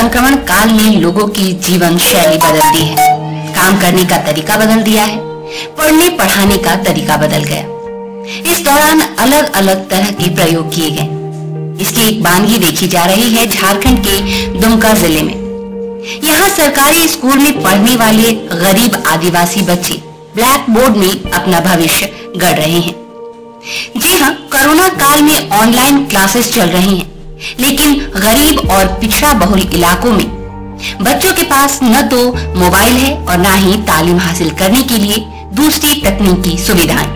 संक्रमण काल में लोगों की जीवन शैली बदल दी है, काम करने का तरीका बदल दिया है, पढ़ने पढ़ाने का तरीका बदल गया। इस दौरान अलग अलग तरह के प्रयोग किए गए। इसकी एक बानगी देखी जा रही है झारखंड के दुमका जिले में। यहाँ सरकारी स्कूल में पढ़ने वाले गरीब आदिवासी बच्चे ब्लैक बोर्ड में अपना भविष्य गढ़ रहे हैं। जी हाँ, कोरोना काल में ऑनलाइन क्लासेस चल रही हैं, लेकिन गरीब और पिछड़ा बहुल इलाकों में बच्चों के पास न तो मोबाइल है और न ही तालीम हासिल करने के लिए दूसरी तकनीकी सुविधाएं।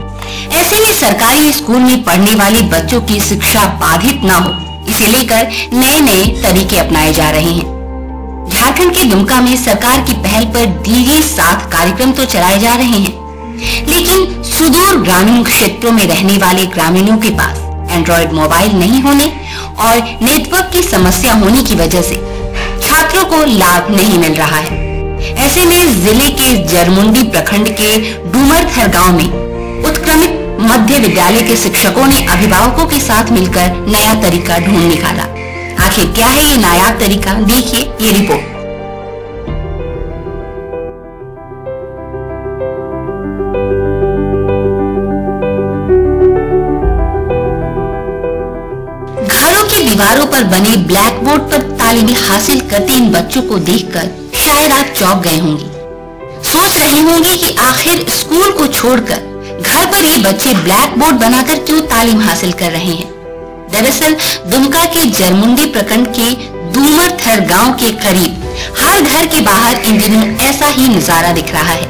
ऐसे में सरकारी स्कूल में पढ़ने वाले बच्चों की शिक्षा बाधित न हो, इसे लेकर नए नए तरीके अपनाए जा रहे हैं। झारखंड के दुमका में सरकार की पहल पर दीजिए साथ कार्यक्रम तो चलाए जा रहे हैं, लेकिन सुदूर ग्रामीण क्षेत्रों में रहने वाले ग्रामीणों के पास एंड्रॉइड मोबाइल नहीं होने और नेटवर्क की समस्या होने की वजह से छात्रों को लाभ नहीं मिल रहा है। ऐसे में जिले के जरमुंडी प्रखंड के डूमरथर गांव में उत्क्रमित मध्य विद्यालय के शिक्षकों ने अभिभावकों के साथ मिलकर नया तरीका ढूंढ निकाला। आखिर क्या है ये नायाब तरीका, देखिए ये रिपोर्ट। घरों की दीवारों पर बने ब्लैक बोर्ड पर तालीम हासिल करते इन बच्चों को देखकर शायद आप चौंक गए होंगे, सोच रहे होंगे कि आखिर स्कूल को छोड़कर घर पर ये बच्चे ब्लैक बोर्ड बनाकर क्यों तालीम हासिल कर रहे हैं। दरअसल दुमका के जरमुंडी प्रखंड के डूमरथर गांव के करीब हर घर के बाहर इन दिनों ऐसा ही नजारा दिख रहा है।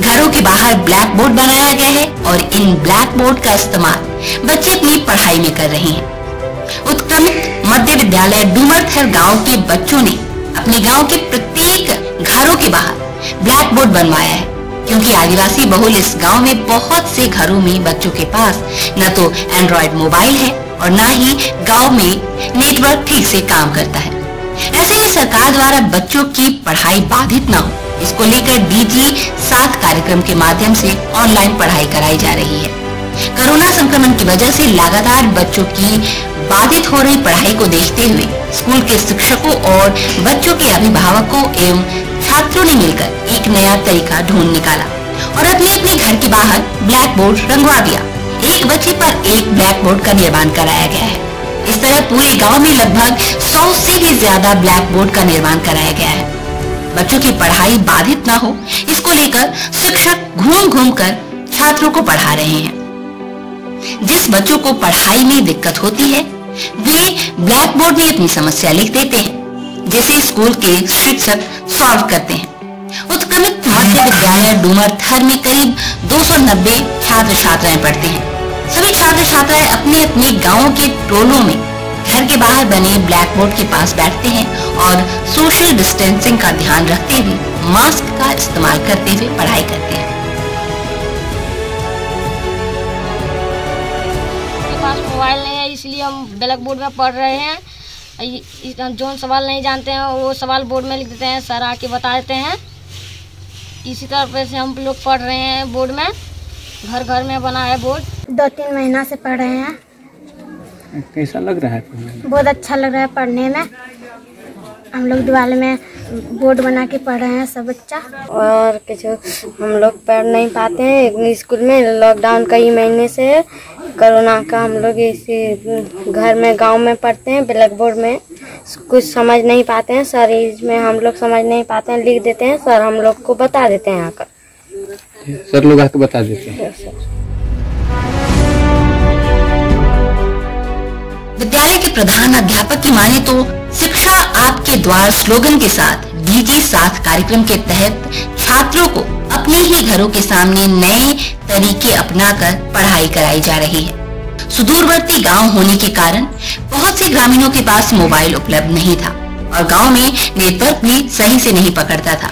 घरों के बाहर ब्लैक बोर्ड बनाया गया है और इन ब्लैक बोर्ड का इस्तेमाल बच्चे अपनी पढ़ाई में कर रहे हैं। उत्क्रमित मध्य विद्यालय डूमरथर गांव के बच्चों ने अपने गांव के प्रत्येक घरों के बाहर ब्लैक बोर्ड बनवाया है, क्योंकि आदिवासी बहुल इस गांव में बहुत से घरों में बच्चों के पास न तो एंड्रॉइड मोबाइल है और न ही गांव में नेटवर्क ठीक से काम करता है। ऐसे में सरकार द्वारा बच्चों की पढ़ाई बाधित न हो, इसको लेकर डीजी साथ कार्यक्रम के माध्यम से ऑनलाइन पढ़ाई कराई जा रही है। कोरोना संक्रमण की वजह से लगातार बच्चों की बाधित हो रही पढ़ाई को देखते हुए स्कूल के शिक्षकों और बच्चों के अभिभावकों एवं छात्रों ने मिलकर एक नया तरीका ढूंढ निकाला और अपने अपने घर के बाहर ब्लैक बोर्ड रंगवा दिया। एक बच्चे पर एक ब्लैक बोर्ड का निर्माण कराया गया है। इस तरह पूरे गांव में लगभग 100 से भी ज्यादा ब्लैक बोर्ड का निर्माण कराया गया है। बच्चों की पढ़ाई बाधित न हो, इसको लेकर शिक्षक घूम घूम कर छात्रों को पढ़ा रहे हैं। जिस बच्चों को पढ़ाई में दिक्कत होती है वे ब्लैक बोर्ड में अपनी समस्या लिख देते हैं, जिसे स्कूल के शिक्षक सॉल्व करते हैं। उत्क्रमित मध्य विद्यालय डूमरथर में करीब 290 छात्र छात्राएं पढ़ते हैं। सभी छात्र छात्राएं अपने अपने गांवों के टोलों में घर के बाहर बने ब्लैक बोर्ड के पास बैठते हैं और सोशल डिस्टेंसिंग का ध्यान रखते हुए मास्क का इस्तेमाल करते हुए पढ़ाई करते हैं। मोबाइल नहीं है, इसलिए हम ब्लैक बोर्ड में पढ़ रहे हैं। जो सवाल नहीं जानते हैं वो सवाल बोर्ड में लिख देते हैं, सर आके बता देते हैं। इसी तरह से हम लोग पढ़ रहे हैं बोर्ड में, घर घर में बना है बोर्ड। 2-3 महीना से पढ़ रहे हैं। कैसा लग रहा है पढ़ने में? बहुत अच्छा लग रहा है पढ़ने में। हम लोग दीवार में बोर्ड बना के पढ़ रहे हैं सब बच्चा। और कुछ हम लोग पढ़ नहीं पाते हैं स्कूल में, लॉकडाउन कई महीने से कोरोना का। हम लोग इसी घर में गांव में पढ़ते हैं ब्लैक बोर्ड में, कुछ समझ नहीं पाते हैं सर, इसमें हम लोग समझ नहीं पाते हैं, लिख देते हैं सर, हम लोग को बता देते हैं आकर। सर लोग आकर बता देते हैं। विद्यालय के प्रधान अध्यापक की माने तो शिक्षा आपके द्वार स्लोगन के साथ डीजी साथ कार्यक्रम के तहत छात्रों को अपने ही घरों के सामने नए तरीके अपनाकर पढ़ाई कराई जा रही है। सुदूरवर्ती गांव होने के कारण बहुत से ग्रामीणों के पास मोबाइल उपलब्ध नहीं था और गांव में नेटवर्क भी सही से नहीं पकड़ता था।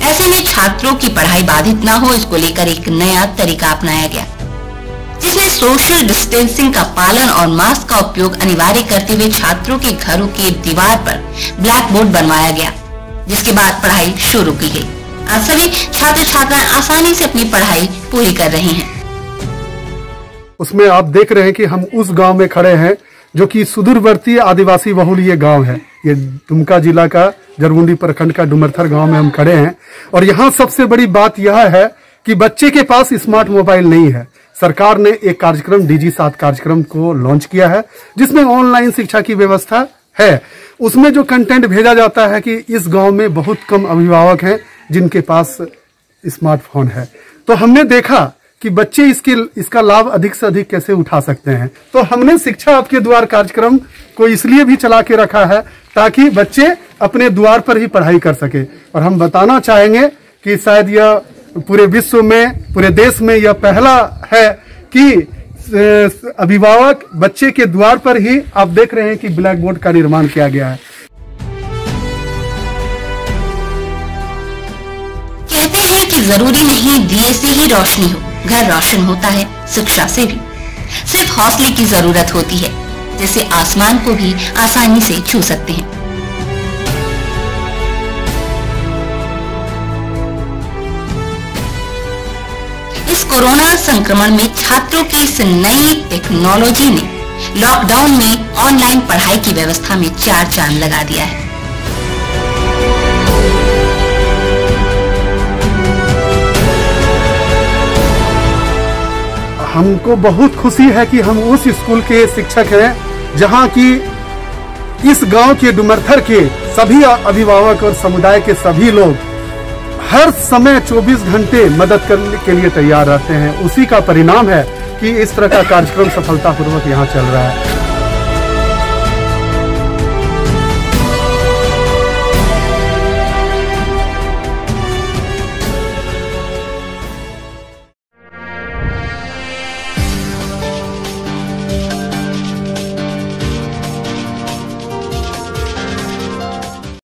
ऐसे में छात्रों की पढ़ाई बाधित न हो, इसको लेकर एक नया तरीका अपनाया गया, जिसमें सोशल डिस्टेंसिंग का पालन और मास्क का उपयोग अनिवार्य करते हुए छात्रों के घरों के दीवार पर ब्लैक बोर्ड बनवाया गया, जिसके बाद पढ़ाई शुरू की गई। आज सभी छात्र छात्राएं आसानी से अपनी पढ़ाई पूरी कर रहे हैं। उसमें आप देख रहे हैं कि हम उस गांव में खड़े हैं जो कि सुदूरवर्ती आदिवासी बहुल ये गांव है। ये दुमका जिला का जरमुंडी प्रखंड का डुमरथर गांव में हम खड़े हैं और यहाँ सबसे बड़ी बात यह है कि बच्चे के पास स्मार्ट मोबाइल नहीं है। सरकार ने एक कार्यक्रम DG7 कार्यक्रम को लॉन्च किया है जिसमें ऑनलाइन शिक्षा की व्यवस्था है। उसमें जो कंटेंट भेजा जाता है कि इस गांव में बहुत कम अभिभावक हैं जिनके पास स्मार्टफोन है। तो हमने देखा कि बच्चे इसका लाभ अधिक से अधिक कैसे उठा सकते हैं। तो हमने शिक्षा आपके द्वार कार्यक्रम को इसलिए भी चला के रखा है ताकि बच्चे अपने द्वार पर ही पढ़ाई कर सके। और हम बताना चाहेंगे कि शायद यह पूरे विश्व में, पूरे देश में यह पहला है कि अभिभावक बच्चे के द्वार पर ही आप देख रहे हैं कि ब्लैक बोर्ड का निर्माण किया गया है। कहते हैं कि जरूरी नहीं दिए से ही रोशनी हो, घर रोशन होता है शिक्षा से भी। सिर्फ हौसले की जरूरत होती है, जिसे आसमान को भी आसानी से छू सकते हैं। इस कोरोना संक्रमण में छात्रों की इस नई टेक्नोलॉजी ने लॉकडाउन में ऑनलाइन पढ़ाई की व्यवस्था में 4 चांद लगा दिया है। हमको बहुत खुशी है कि हम उस स्कूल के शिक्षक हैं जहां की इस गांव के डुमरथर के सभी अभिभावक और समुदाय के सभी लोग हर समय 24 घंटे मदद करने के लिए तैयार रहते हैं। उसी का परिणाम है कि इस तरह का कार्यक्रम सफलतापूर्वक यहाँ चल रहा है।